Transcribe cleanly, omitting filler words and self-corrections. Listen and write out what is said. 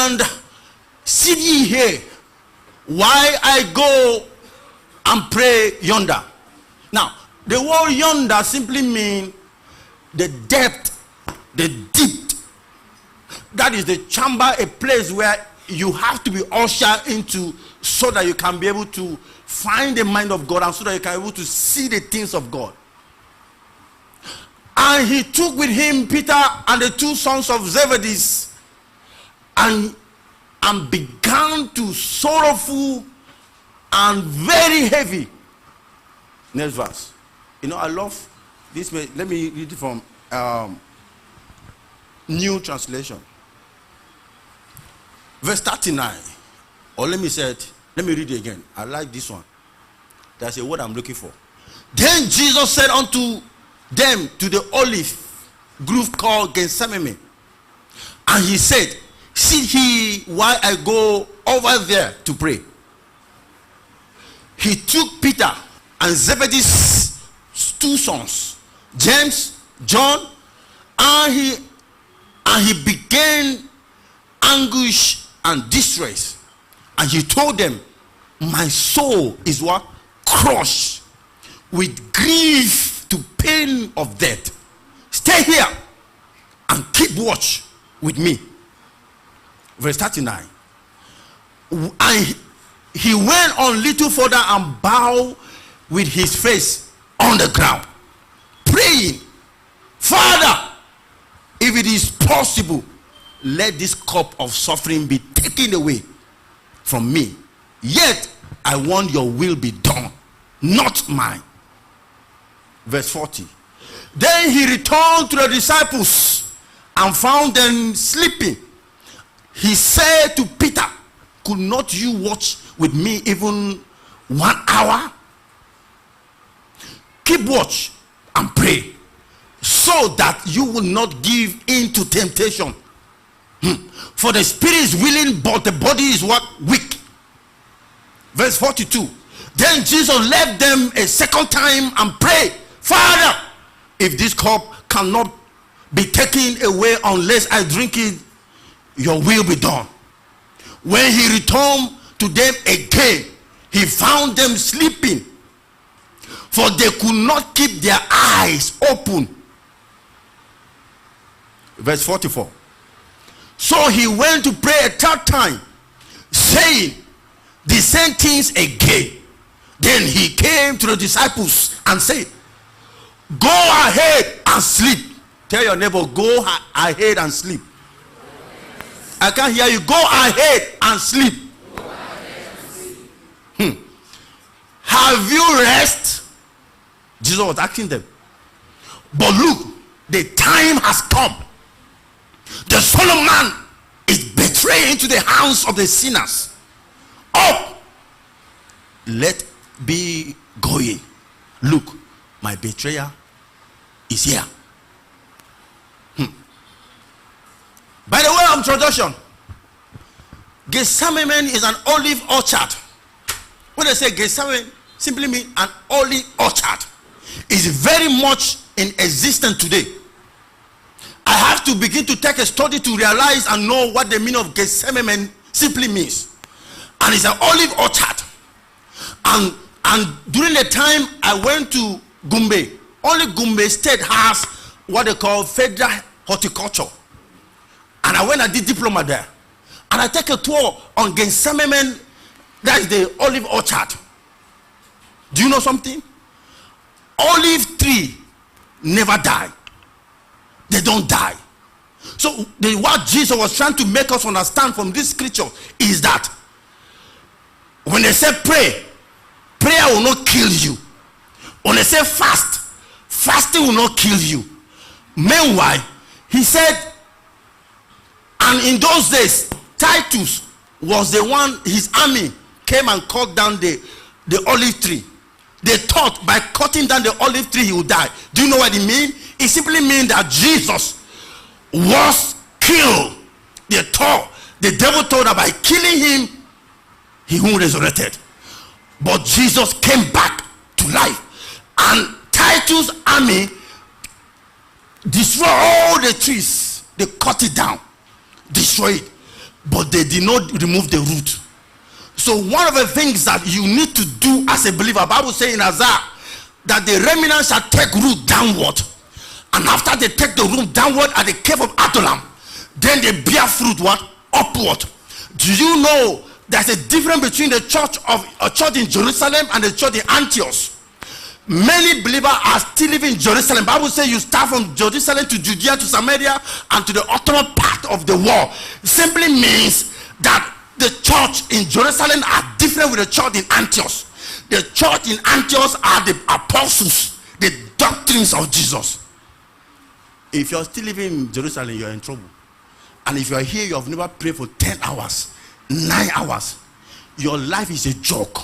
and sit ye here while I go and pray yonder. Now, the word yonder simply means the depth, the deep. That is the chamber, a place where you have to be ushered into so that you can be able to find the mind of God and so that you can be able to see the things of God. And he took with him Peter and the two sons of Zebedee and began to sorrowful and very heavy. Next verse. You know, I love this. Let me read it from New Translation. Verse 39. Or let me read it again. I like this one. That's a word I'm looking for. Then Jesus said unto them to the olive grove called Gethsemane, and he said, sit ye while I go over there to pray. He took Peter and Zebedee's two sons, James, John, and he began anguish and distress, and he told them, my soul is what? Crushed with grief to pain of death. Stay here and keep watch with me. Verse 39. And he went on little further and bowed with his face on the ground, praying, Father, if it is possible, let this cup of suffering be taken away from me. Yet I want your will be done, not mine. Verse 40. Then he returned to the disciples and found them sleeping. He said to Peter, could not you watch with me even 1 hour? Keep watch and pray, so that you will not give in to temptation. For the spirit is willing, but the body is what? Weak. Verse 42. Then Jesus left them a second time and prayed, Father, if this cup cannot be taken away unless I drink it, your will be done. When he returned to them again, he found them sleeping, for they could not keep their eyes open. Verse 44. So he went to pray a third time, saying the same things again. Then he came to the disciples and said, go ahead and sleep. Tell your neighbor, go ahead and sleep. I can't hear you. Go ahead and sleep. Have you rest? Jesus was asking them. But look, the time has come. The Son of Man is betrayed into the hands of the sinners. Up, let be going. Look, my betrayer is here. By the way of introduction, Gethsemane is an olive orchard. When they say Gethsemane, simply means an olive orchard. It's very much in existence today. I have to begin to take a study to realize and know what the meaning of Gethsemane simply means. And it's an olive orchard. And during the time I went to Gombe, only Gombe state has what they call federal horticulture. And I went and did diploma there. And I take a tour on Gethsemane, that is the olive orchard. Do you know something? Olive tree never die. They don't die. So what Jesus was trying to make us understand from this scripture is that when they say pray, prayer will not kill you. When they say fast, fasting will not kill you. Meanwhile, he said, and in those days, Titus was the one, his army came and cut down the olive tree. They thought by cutting down the olive tree he would die. Do you know what it means? It simply means that Jesus was killed. The devil thought that by killing him, he would resurrected. But Jesus came back to life. And Titus' army destroyed all the trees. They cut it down, destroyed it. but they did not remove the root. So one of the things that you need to do as a believer, Bible says in Isaiah that the remnant shall take root downward, and after they take the root downward at the cave of Adullam, then they bear fruit what? Upward. Do you know there's a difference between the church of a church in Jerusalem and the church in Antioch? Many believers are still living in Jerusalem. Bible says you start from Jerusalem to Judea to Samaria and to the uttermost part of the world. It simply means that the church in Jerusalem are different with the church in Antioch. The church in Antioch are the apostles, the doctrines of Jesus. If you're still living in Jerusalem, you're in trouble. And if you're here, you have never prayed for 10 hours, 9 hours, your life is a joke.